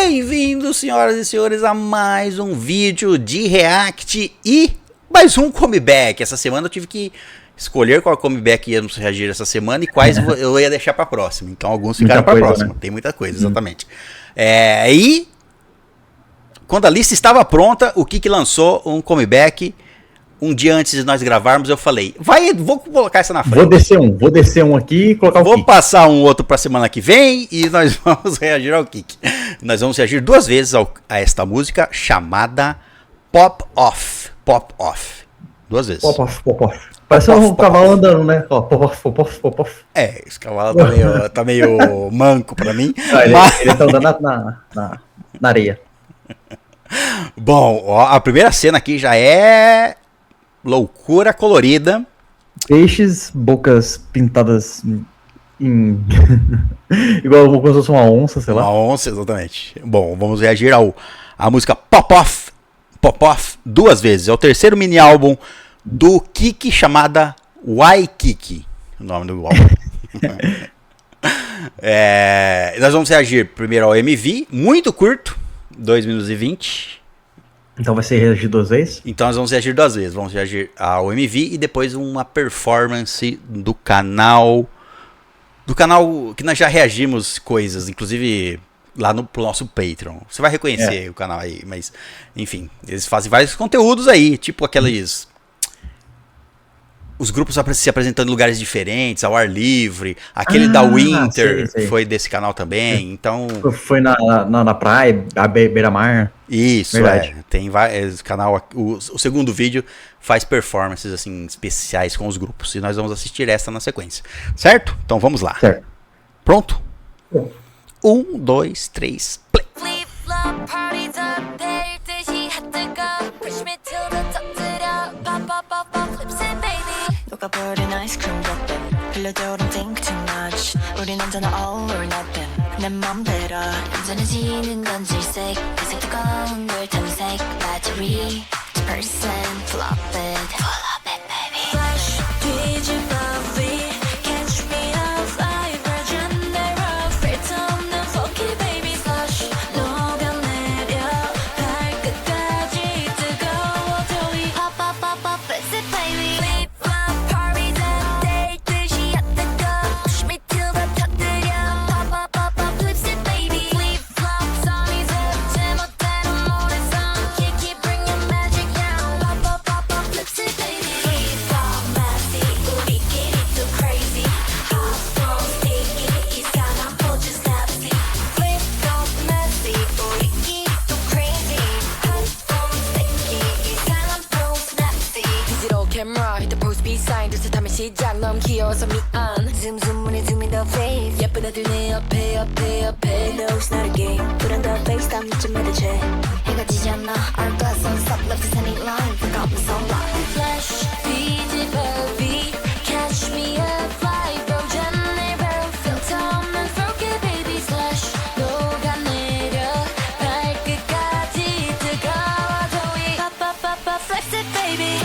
Bem-vindos, senhoras e senhores, a mais um vídeo de React e mais um comeback. Essa semana eu tive que escolher qual comeback íamos reagir essa semana e quais eu ia deixar pra próxima. Então alguns ficaram pra próxima. Né? Tem muita coisa, exatamente. E quando a lista estava pronta, o Kiki lançou um comeback. Um dia antes de nós gravarmos, eu falei, vou colocar essa na frente. Vou descer um aqui e colocar o Kiki. Vou passar um outro pra semana que vem e nós vamos reagir ao Kiki. Nós vamos reagir duas vezes a esta música chamada Pop Off. Pop Off. Duas vezes. Pop Off. Parece um cavalo andando, né? Ó, Pop Off. É, esse cavalo tá meio manco pra mim. Ele tá andando na areia. Bom, ó, a primeira cena aqui já é loucura colorida. Peixes, bocas pintadas em... igual como se fosse uma onça, sei lá. Uma onça, exatamente. Bom, vamos reagir à música Pop Off duas vezes. É o terceiro mini álbum do Kiki, chamada Waikiki. O nome do álbum. Nós vamos reagir primeiro ao MV, muito curto, 2 minutos e 20. Então vai ser reagir duas vezes? Então nós vamos reagir duas vezes. Vamos reagir ao MV e depois uma performance do canal. Do canal que nós já reagimos coisas, inclusive lá pro nosso Patreon. Você vai reconhecer o canal aí, mas enfim, eles fazem vários conteúdos aí, tipo aqueles... Os grupos se apresentando em lugares diferentes, ao ar livre. Aquele da Winter sei. Foi desse canal também, então... Foi na praia, a beira-mar. Isso, tem vários canal. O segundo vídeo faz performances assim especiais com os grupos. E nós vamos assistir essa na sequência. Certo? Então vamos lá. Certo. Pronto? 1, 2, 3, play. 녹아버린 아이스크림 덕분 빌려줘 don't think too much 우린 언제나 all or nothing 내 맘대로 얌전해지는 건 질색 그색 뜨거운 걸 탐색 battery percent flop it baby flash 뒤집어 V catch me up I version thereof filter 없는 funky baby flash 녹아내려 발끝까지 뜨거워져 이 pop flex it baby 시작 너무 귀여워서 미안 Zoom 문에 zoom in the face 예쁜 애들 내 옆에 No it's not a game 불안 더 face 다음 늦쯤 해대체 해가 지지 않아 Our glass on stop left is any line forgotten sunlight Flash 뒤집어 V catch me up fly General filter 없는 forget baby slash 녹아내려 발끝까지 뜨거워져 이 pop flex it baby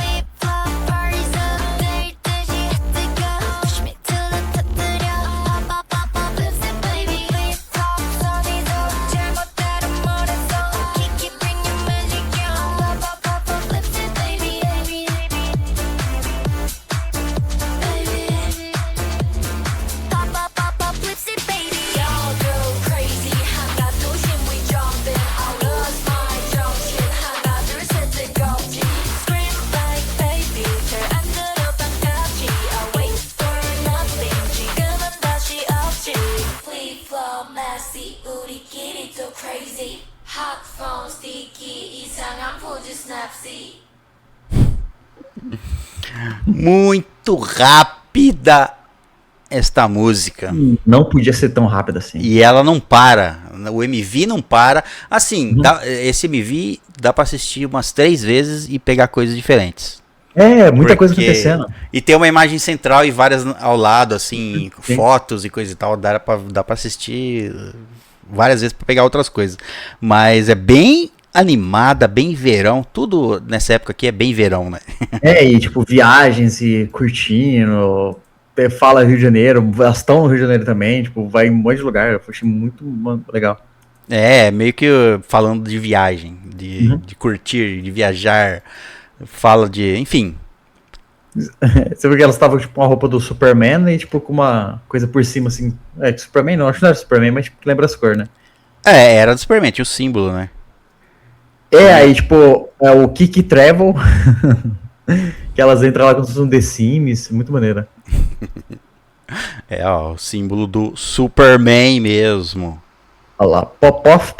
Muito rápida esta música. Não podia ser tão rápida assim. E ela não para. O MV não para. Assim, esse MV dá pra assistir umas 3 vezes e pegar coisas diferentes. Muita coisa acontecendo. E tem uma imagem central e várias ao lado, assim, fotos e coisa e tal. Dá pra assistir várias vezes pra pegar outras coisas. Mas é bem animada, bem verão. Tudo nessa época aqui é bem verão, né? E tipo, viagens e curtindo. Fala Rio de Janeiro, elas estão no Rio de Janeiro também, tipo, vai em um monte de lugar. Eu achei muito legal. É, meio que falando de viagem, de curtir, de viajar, fala de, enfim. Você viu que elas estavam tipo, com a roupa do Superman e tipo com uma coisa por cima assim. É, Superman não, acho que não era Superman, mas tipo, lembra as cores, né? É, era do Superman, tinha o símbolo, né? Aí tipo, é o Kiki Travel, que elas entram lá como se fosse um The Sims, muito maneira. É, ó, o símbolo do Superman mesmo. Olha lá, Pop-Off,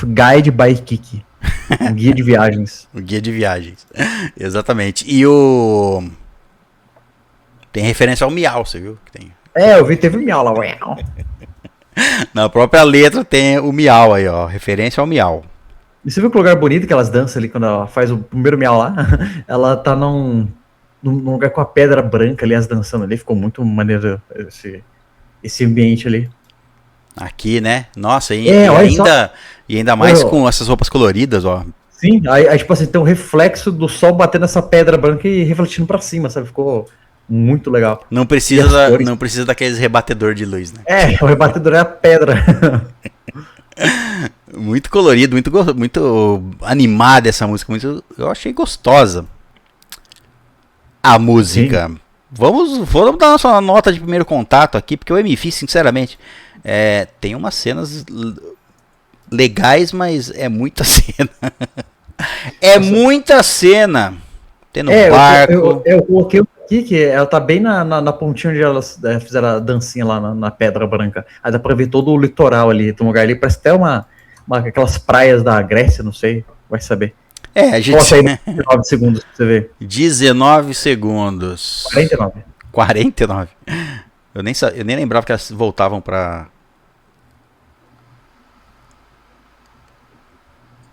Guide by Kiki. Um guia de viagens. O guia de viagens. Exatamente. E o... Tem referência ao Miau, você viu? Que tem. É, eu vi, teve um miau lá. Uau. Na própria letra tem o Miau aí, ó. Referência ao Miau. E você viu que lugar bonito que elas dançam ali quando ela faz o primeiro miau lá? Ela tá num lugar com a pedra branca ali, as dançando ali. Ficou muito maneiro esse ambiente ali. Aqui, né? Nossa, olha só. E ainda mais com essas roupas coloridas, ó. Sim, aí tipo assim, tem um reflexo do sol batendo nessa pedra branca e refletindo pra cima, sabe? Ficou muito legal. Não precisa daqueles rebatedor de luz, né? É, o rebatedor é a pedra. Muito colorido, muito animada essa música, eu achei gostosa. A música. Vamos dar nossa nota de primeiro contato aqui, porque o MV, sinceramente, tem umas cenas legais, mas é muita cena. É muita cena. Tem no barco. Eu coloquei aqui que ela tá bem na pontinha onde elas fizeram a dancinha lá na Pedra Branca. Aí dá pra ver todo o litoral ali. Tem um lugar ali, parece até aquelas praias da Grécia, não sei, vai saber. A gente... Coloca aí 19 segundos pra você ver. 19 segundos. 49. Eu nem lembrava que elas voltavam pra...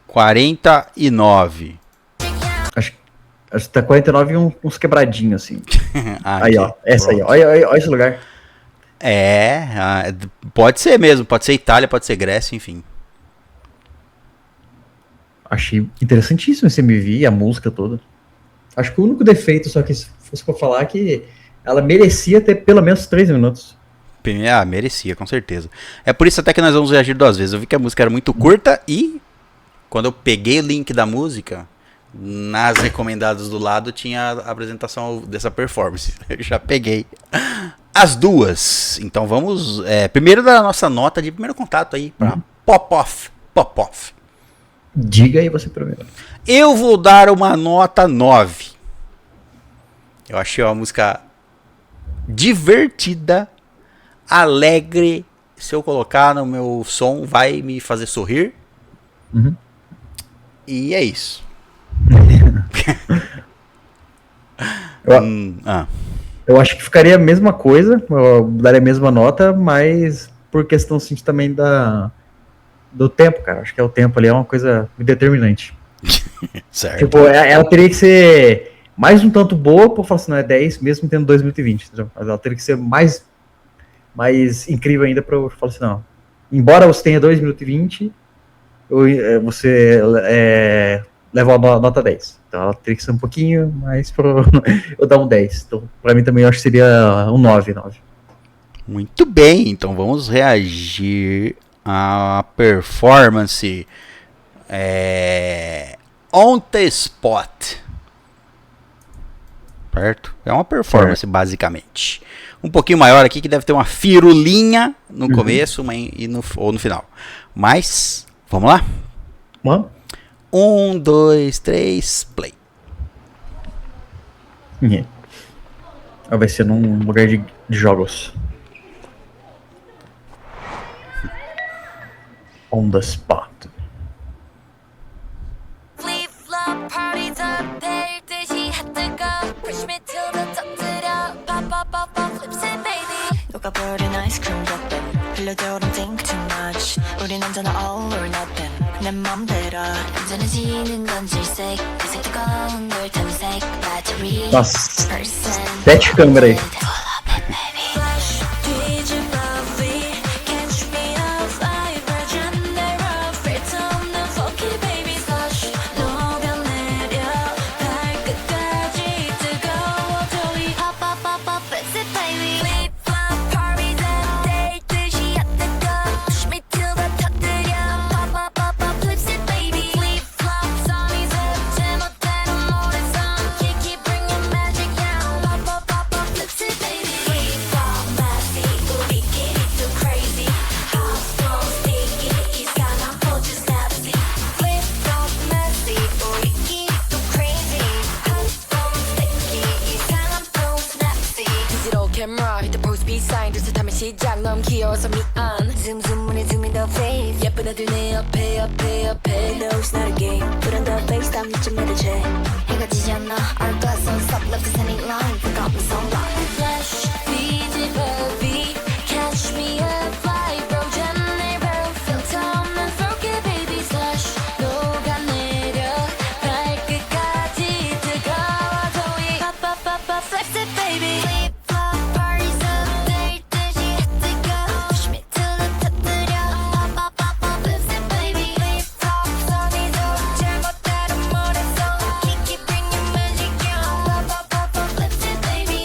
49. Acho que tá 49 e uns quebradinhos, assim. Aí, ó. Essa pronto. aí, ó. Olha esse lugar. Pode ser mesmo. Pode ser Itália, pode ser Grécia, enfim. Achei interessantíssimo esse MV, a música toda. Acho que o único defeito, só que se fosse pra falar, é que ela merecia ter pelo menos 3 minutos. Merecia, com certeza. É por isso até que nós vamos reagir 2 vezes. Eu vi que a música era muito curta e quando eu peguei o link da música, nas recomendadas do lado tinha a apresentação dessa performance. Eu já peguei as duas. Então vamos primeiro dar a nossa nota de primeiro contato aí pra Pop-Off. Diga aí você primeiro. Eu vou dar uma nota 9. Eu achei uma música divertida, alegre. Se eu colocar no meu som, vai me fazer sorrir. E é isso. Eu acho que ficaria a mesma coisa, eu daria a mesma nota, mas por questão assim, também do tempo, cara. Acho que o tempo ali é uma coisa determinante. Certo. Tipo, ela teria que ser mais um tanto boa pra falar assim, não é 10, mesmo tendo 2020, entendeu? Mas ela teria que ser mais incrível ainda pra eu falar assim, não. Embora você tenha 2 minutos e 20, você leva a nota 10. Então ela teria que ser um pouquinho mais pra eu dar um 10. Então, pra mim também eu acho que seria um 9. Muito bem, então vamos reagir à performance on the spot. Certo? É uma performance, basicamente. Um pouquinho maior aqui, que deve ter uma firulinha no começo ou no final. Mas, vamos lá? Vamos? 1, 2, 3, play. Vai ser num lugar de jogos. On the spot. Flip-flop parties up there 듯이 핫뜨거 Push me till the top 들어 Pop pop pop pop flips it baby 누가 부른 아이스크림 덕분 흘려도 don't think too much 우린 언제나 all or nothing 내 맘대로 안전해지는 건 질색 그색 뜨거운 걸 탐색 battery Nossa, person 7 câmeras aí. Flash 뒤집어 V catch me up live version thereof filter 없는 funky baby flash 녹아내려 발끝까지 뜨거워져 이 pop pop pop pop fix it baby flip flop parties at day 듯이 핫뜨거 push me till the top 들여 pop camera hit the post peace sign just 타면 시작 너무 귀여워서 미안 Zoom zoom when it's zooming the face 예쁜 애들 내 옆에 No it's not a game 그런 the face 땀 좀 내려줘 해가 지지 않아 Our glass on stop left is any line forgotten song line Flash 뒤집어 V catch me up vibro 전내로 filter 없는 froke baby slash 녹아내려 발끝까지 뜨거워도 이 빠빠빠빠 flex it baby Flip flop parties up 될 듯이 뜨거 push me to the top 느려 빠빠빠빠 flex it baby Flip flop 선이도 잘못대로 못했어 Kiki bring your magic on 빠빠빠빠 flex it baby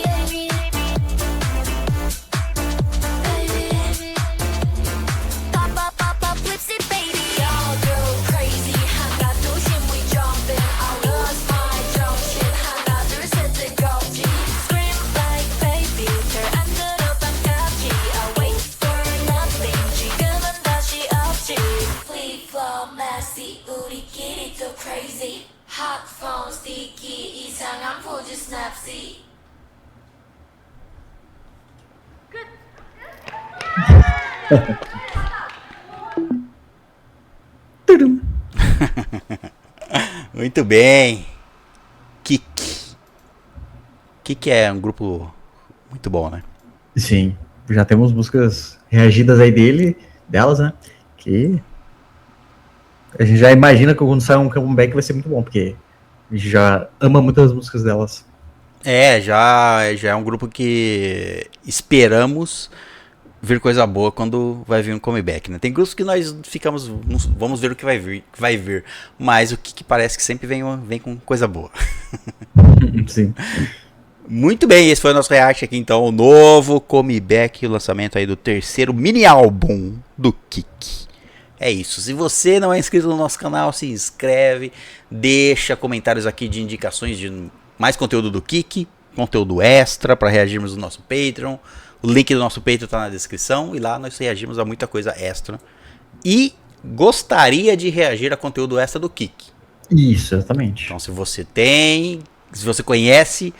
빠빠빠빠 flips it baby Y'all go crazy 한가 도심 we jumping I lost my junction 하나 둘셋 뜨겁지 Scream like baby 잘안 들어 반갑지 I wait for nothing 지금은 다시 없지 Flip flop messy 우리끼리 또 crazy Hot phone sticky 이상한 포즈 snapsy Tudum. Muito bem. Kik. Kik é um grupo muito bom, né? Sim, já temos músicas reagidas aí delas, né? Que a gente já imagina que quando sair um comeback vai ser muito bom, porque a gente já ama muitas músicas delas. Já é um grupo que esperamos ver coisa boa quando vai vir um comeback, né? Tem grupos que nós ficamos, vamos ver o que vai vir, mas o que parece que sempre vem com coisa boa. Sim. Muito bem, esse foi o nosso react aqui então, o novo comeback, o lançamento aí do terceiro mini álbum do Kik. É isso, se você não é inscrito no nosso canal, se inscreve, deixa comentários aqui de indicações de mais conteúdo do Kik, conteúdo extra para reagirmos no nosso Patreon. O link do nosso Patreon tá na descrição e lá nós reagimos a muita coisa extra. E gostaria de reagir a conteúdo extra do Kik. Isso, exatamente. Então se você conhece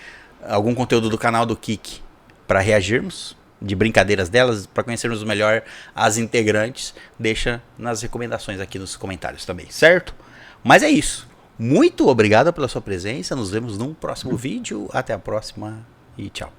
algum conteúdo do canal do Kik para reagirmos, de brincadeiras delas, para conhecermos melhor as integrantes, deixa nas recomendações aqui nos comentários também, certo? Mas é isso. Muito obrigado pela sua presença, nos vemos num próximo vídeo. Até a próxima e tchau.